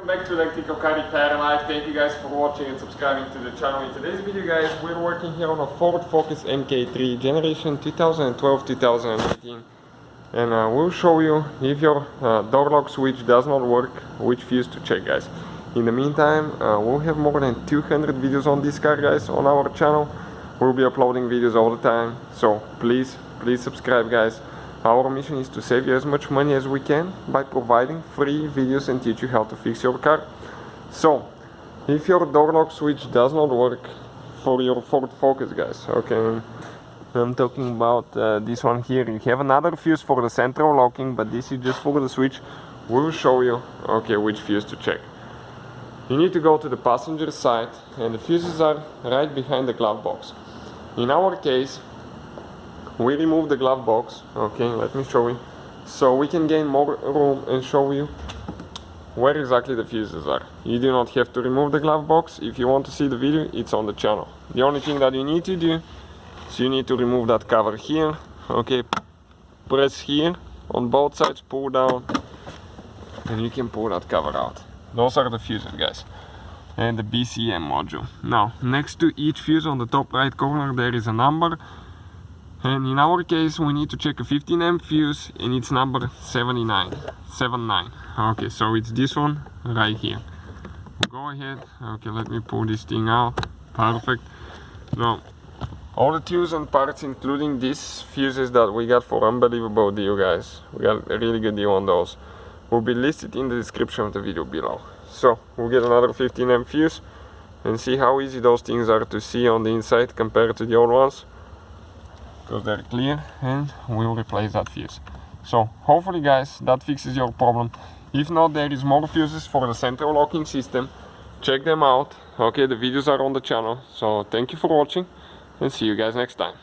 Back to Electrical Car Repair Live. Thank you guys for watching and subscribing to the channel. In today's video, guys, we're working here on a Ford Focus MK3 generation 2012-2018, and we'll show you if your door lock switch does not work, which fuse to check, guys. In the meantime, we'll have more than 200 videos on this car, guys, on our channel. We'll be uploading videos all the time, so please subscribe, guys. Our mission is to save you as much money as we can by providing free videos and teach you how to fix your car. So, if your door lock switch does not work for your Ford Focus, guys, okay, I'm talking about this one here. You have another fuse for the central locking, but this is just for the switch. We'll show you, okay, which fuse to check. You need to go to the passenger side, and the fuses are right behind the glove box. In our case, we remove the glove box. Okay, let me show you, so we can gain more room and show you where exactly the fuses are. You do not have to remove the glove box. If you want to see the video, it's on the channel. The only thing that you need to do is you need to remove that cover here. Okay, press here on both sides, pull down, and you can pull that cover out. Those are the fuses, guys, and the BCM module. Now, next to each fuse on the top right corner there is a number. And in our case, we need to check a 15 amp fuse, and it's number 79. Okay, so it's this one right here. Go ahead. Okay, let me pull this thing out. Perfect. So, all the tools and parts, including these fuses that we got for unbelievable deal, guys. We got a really good deal on those. Will be listed in the description of the video below. So, we'll get another 15 amp fuse and see how easy those things are to see on the inside compared to the old ones, because they're clear, and we'll replace that fuse. So hopefully, guys, that fixes your problem. If not, there is more fuses for the central locking system. Check them out. Okay, the videos are on the channel. So thank you for watching, and see you guys next time.